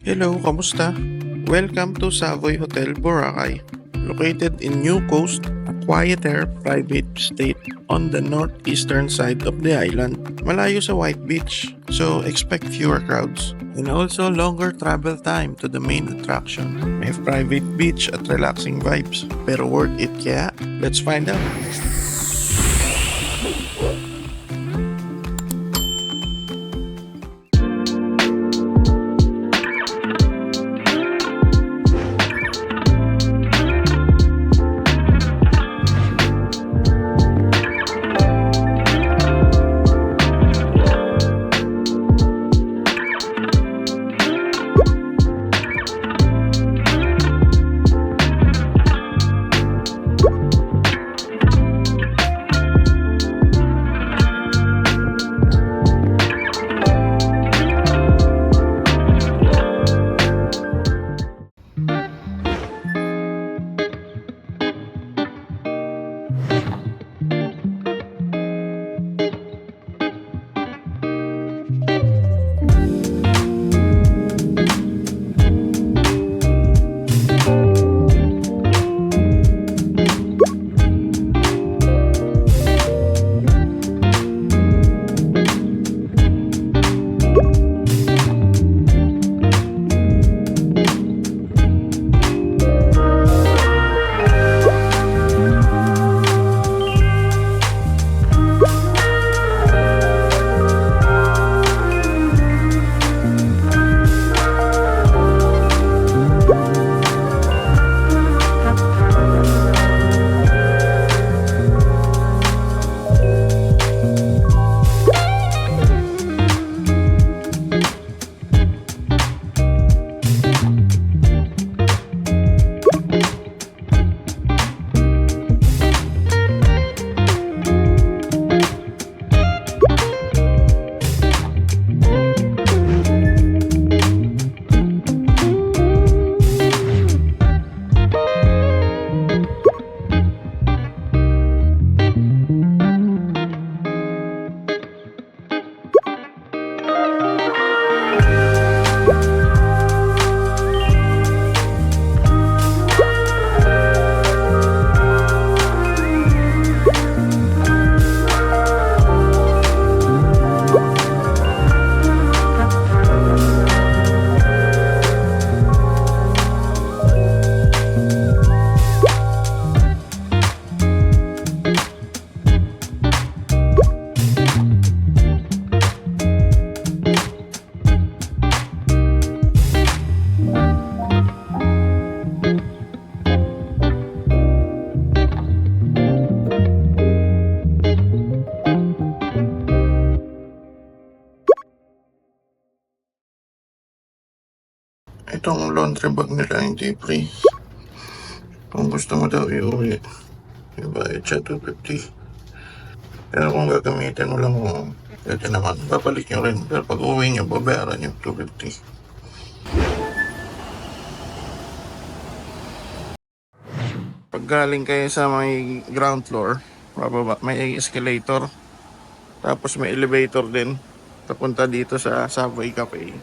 Hello, kamusta? Welcome to Savoy Hotel, Boracay. Located in New Coast, a quieter private estate on the northeastern side of the island. Malayo sa White Beach, so expect fewer crowds. And also longer travel time to the main attraction. May private beach at relaxing vibes. Pero worth it kaya? Let's find out. Itong laundry bag nila hindi free. Kung gusto mo daw iuwi, ibayad siya 250. Pero kung gagamitin mo lang mo, pwede naman, babalik nyo rin. Pero pag uwi nyo, babayaran yung 250. Pag galing kayo sa may ground floor, bababa, may escalator. Tapos may elevator din. Papunta dito sa Savoy Cafe.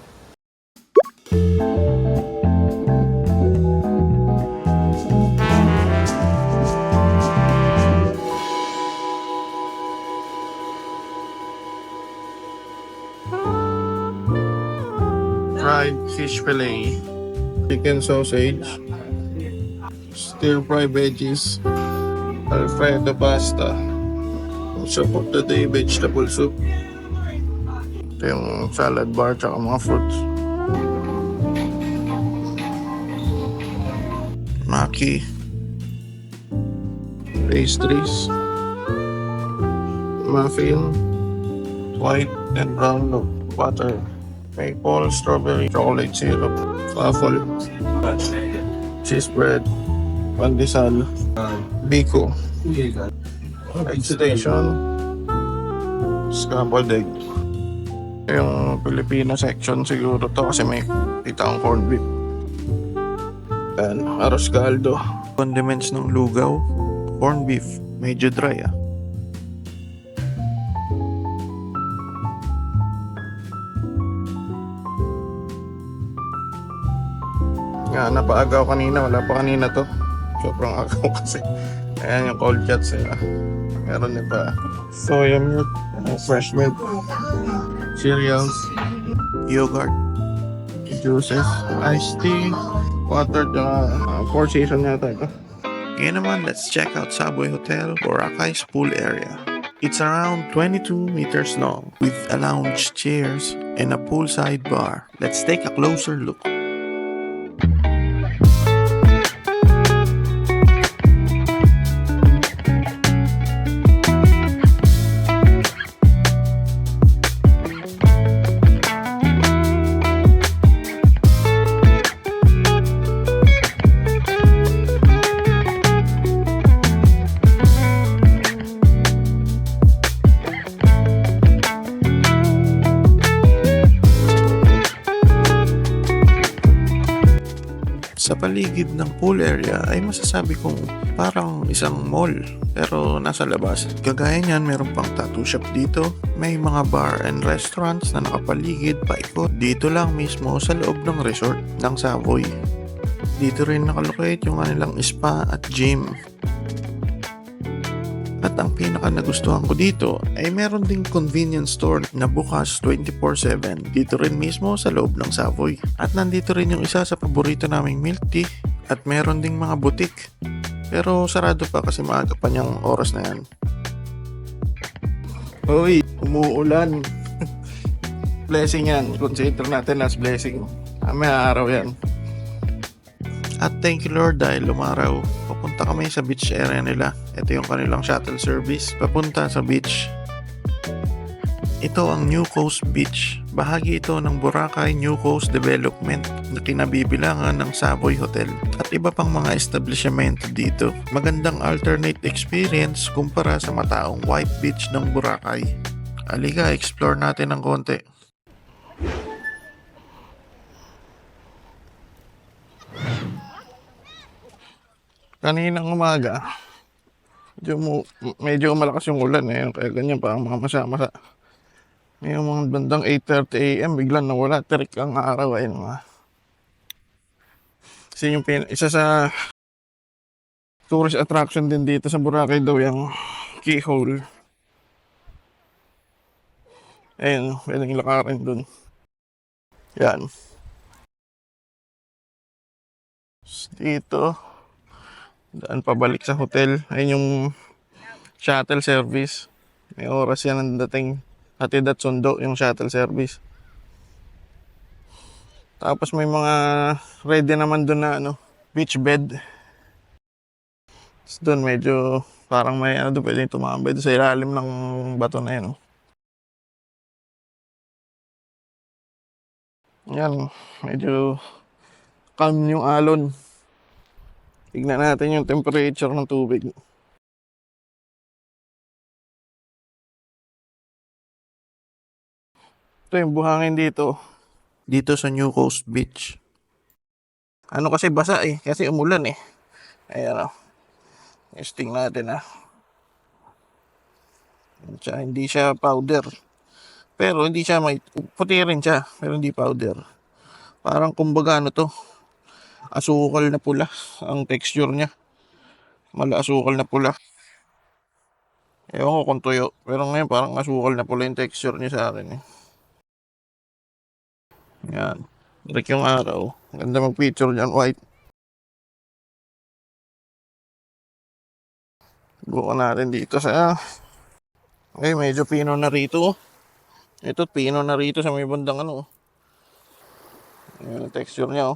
Fried fish fillet, chicken sausage, stir-fry veggies, Alfredo pasta, soup of the day, vegetable soup. Ito yung salad bar tsaka mga fruits. Maki, pastries, muffin, white and brown butter, maple, strawberry, chocolate syrup, waffle, cheese bread, pandesal, biko, egg station, scrambled egg. Yung Filipino section siguro to kasi may pitang corned beef. Then, arroz caldo. Condiments ng lugaw, corned beef, medyo dry ah. Nga, napaagaw kanina. Wala pa kanina to. Sobrang agaw kasi. Ayan yung cold cuts. Meron din pa soya milk, fresh milk, cereals, yogurt, juices, iced tea, water, four season yata ito. Ngayon naman, let's check out Savoy Hotel Boracay's pool area. It's around 22 meters long with a lounge chairs and a poolside bar. Let's take a closer look. Sa paligid ng pool area ay masasabi kong parang isang mall pero nasa labas. Kagaya niyan, meron pang tattoo shop dito. May mga bar and restaurants na nakapaligid paikot. Dito lang mismo sa loob ng resort ng Savoy. Dito rin nakalocate yung kanilang spa at gym. At ang pinaka nagustuhan ko dito ay meron ding convenience store na bukas 24/7 dito rin mismo sa loob ng Savoy. At nandito rin yung isa sa paborito naming milk tea at meron ding mga butik. Pero sarado pa kasi maaga pa niyang oras na yan. Hoy, umuulan. Blessing yan. Consider natin as blessing. May araw yan. At thank you Lord dahil lumaraw. Papunta kami sa beach area nila. Ito yung kanilang shuttle service papunta sa beach. Ito ang New Coast Beach. Bahagi ito ng Boracay New Coast Development na kinabibilangan ng Savoy Hotel at iba pang mga establishment dito. Magandang alternate experience kumpara sa mataong white beach ng Boracay. Halika, explore natin ng konti. Kaninang umaga, medyo malakas yung ulan kaya ganyan pa ang mga masa-masa. Ngayong mga bandang 8:30 AM, biglang nawala, tirik ang araw. Kasi yung isa sa tourist attraction din dito sa Boracay daw yung keyhole. Ayun, pwedeng lakarin dun. Yan. Dito, daan pabalik sa hotel. Ayun yung shuttle service. May oras yan ang dating. Hatid at sundo yung shuttle service. Tapos may mga ready naman doon na beach bed. Tapos doon medyo parang may doon pwedeng tumambay doon sa ilalim ng bato na yan. Yan, medyo calm yung alon. Tignan natin yung temperature ng tubig. Ito yung buhangin dito. Dito sa New Coast Beach. Kasi basa kasi umulan Ayan testing natin Hindi siya powder. Pero hindi siya puti rin siya, pero hindi powder. Parang kumbaga to, asukal na pula ang texture niya. Mala asukal na pula. Ewan ko kung tuyo, pero ngayon parang asukal na pula yung texture niya sa akin Yan. Break yung araw. Ganda mag-picture dyan, white. Bukan natin dito sa medyo pino na rito. Ito pino na rito sa may bandang Ayan ang texture niya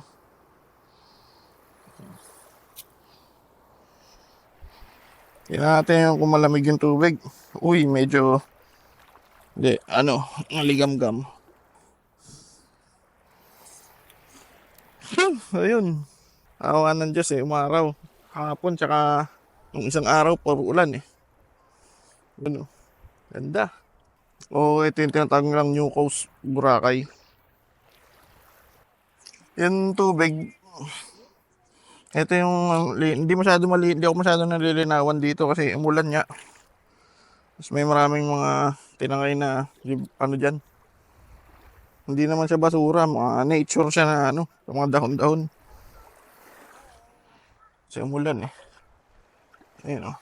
Tingnan natin yung kung malamig yung tubig. Uy, medyo maligamgam. Ayun. Awa ng Diyos umaraw. Hapon tsaka nung isang araw puro ulan Ganda. Ito yung tinatawag nilang New Coast Boracay. Yung tubig, ito yung hindi ako masyado nalilinawan dito kasi umulan nga. Tapos may maraming mga tinangay na dyan. Hindi naman siya basura, mga nature siya na sa mga dahon-dahon. Kasi umulan eh. Ayun oh.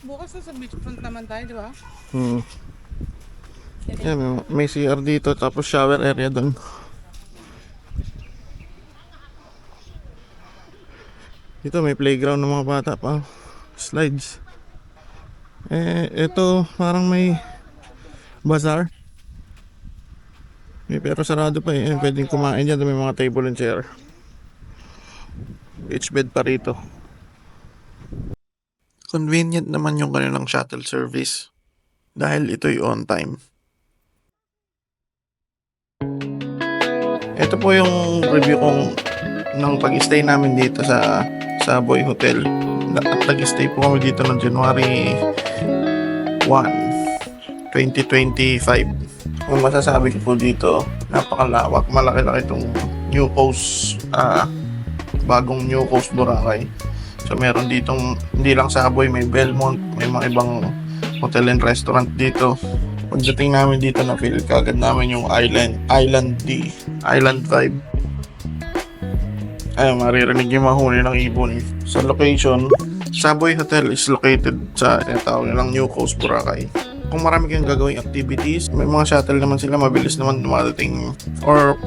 Bukas na sa beachfront naman tayo, di ba? Yan, may CR dito tapos shower area doon. Dito may playground ng mga bata pa. Slides. Ito parang may bazaar. Pero sarado pa eh. Pwedeng kumain dyan. May mga table and chair. Beach bed pa rito. Convenient naman yung kanilang shuttle service dahil ito'y on time. Ito po yung review kong ng pag-stay namin dito sa Savoy Hotel. At nag-stay po kami dito ng January 1, 2025. Kung masasabi ko po dito, napakalawak, malaki-laki itong New Coast, bagong New Coast Boracay. So meron ditong, hindi lang Savoy, may Belmont, may mga ibang hotel and restaurant dito. Pagdating namin dito na feel kagad namin yung Island vibe. Ayun, maririnig yung mahuni ng ibon. Sa location, Savoy Hotel is located sa tawag nilang New Coast Boracay. Kung marami kang gagawing activities, may mga shuttle naman sila, mabilis naman dumadating.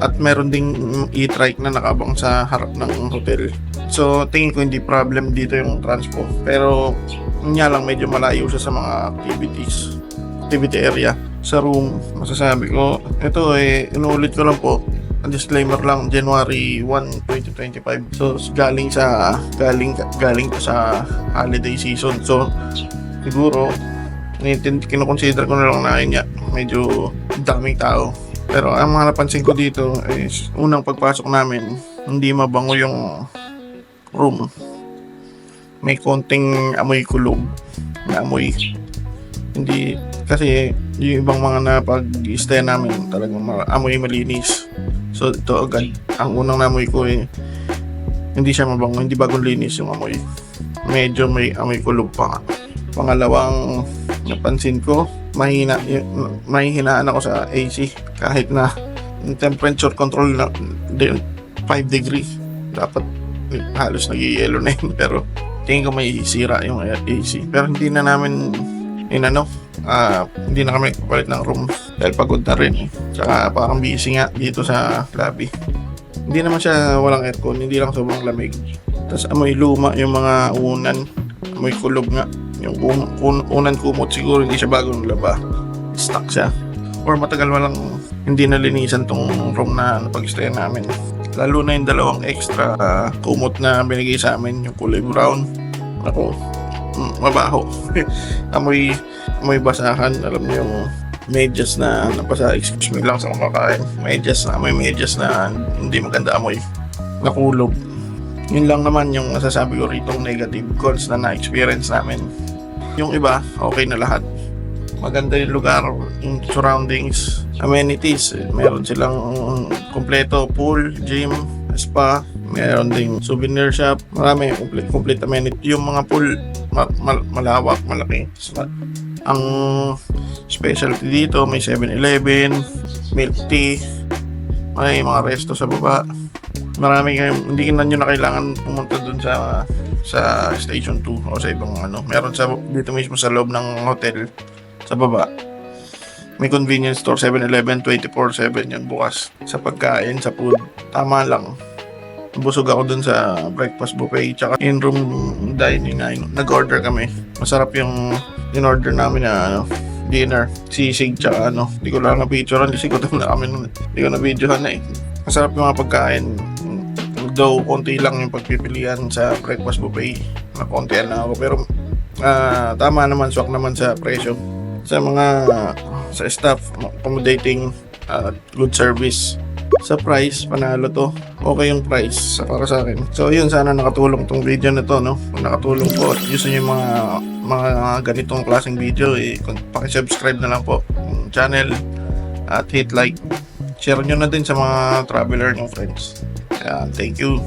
At meron ding e-trike na nakabang sa harap ng hotel. So tingin ko hindi problem dito yung transpo. Pero nga lang medyo malayo siya sa mga activity area. Sa room, masasabi ko, ito inuulit ko lang po. Disclaimer lang, January 1, 2025. So galing to sa holiday season. So siguro kinoconsider ko na lang na yun medyo daming tao. Pero ang mga napansin ko dito is unang pagpasok namin, hindi mabango yung room. May konting amoy kulog na amoy. Hindi kasi yung ibang mga napag-stay namin talagang amoy malinis. So ito agad ang unang namoy ko hindi siya mabango, hindi bagong linis yung amoy. Medyo may amoy kulog pa. Pangalawang napansin ko, mahihinaan ako sa AC kahit na yung temperature control na 5 degrees. Dapat halos nag-i-yellow na yun, pero tingin ko may sira yung AC. Pero hindi na namin hindi na kami palit ng room dahil pagod na rin. Tsaka parang busy nga dito sa lobby. Hindi naman siya walang aircon, hindi lang sobrang lamig. Tapos amoy luma yung mga unan, amoy kulog nga. Yung unan kumot siguro hindi siya bagong laba, stuck siya, or matagal walang hindi nalinisan tong room na napag-stay namin. Lalo na yung dalawang extra kumot na binigay sa amin, yung kulay brown. Ako, mabaho. amoy basahan. Alam niyo yung medyas na napasa, excuse me lang sa kumakain, medyas na hindi maganda amoy, nakulog. Yun lang naman yung masasabi ko rito negative calls na na-experience namin. Yung iba, okay na lahat. Maganda yung lugar, yung surroundings, amenities. Meron silang kompleto pool, gym, spa. Meron ding souvenir shop. Marami, complete amenity. Yung mga pool, malawak, malaki. Ang specialty dito, may 7-Eleven, milk tea, may mga resto sa baba. Marami kayo, hindi na nyo na kailangan pumunta dun sa station 2 o sa ibang meron dito mismo sa loob ng hotel sa baba. May convenience store, 7-Eleven, 24/7 yan bukas. Sa pagkain, sa food, tama lang. Busog ako dun sa breakfast buffet tsaka in-room dining na nag-order kami. Masarap yung in-order namin na dinner, sisig tsaka hindi ko lang na-picturean kasi gutom na kami nun. Hindi ko na-videohan na Masarap yung mga pagkain. Though konti lang yung pagpipilian sa breakfast buffet, na konti na ako, pero tama naman, swak naman sa presyo, sa staff, accommodating, good service. Sa price, panalo to. Okay yung price para sa akin. So yun, sana nakatulong tong video na to, kung nakatulong po at gusto nyo yung mga ganitong klaseng video, paki-subscribe na lang po yung channel at hit like. Share nyo na din sa mga traveler ng friends. Thank you.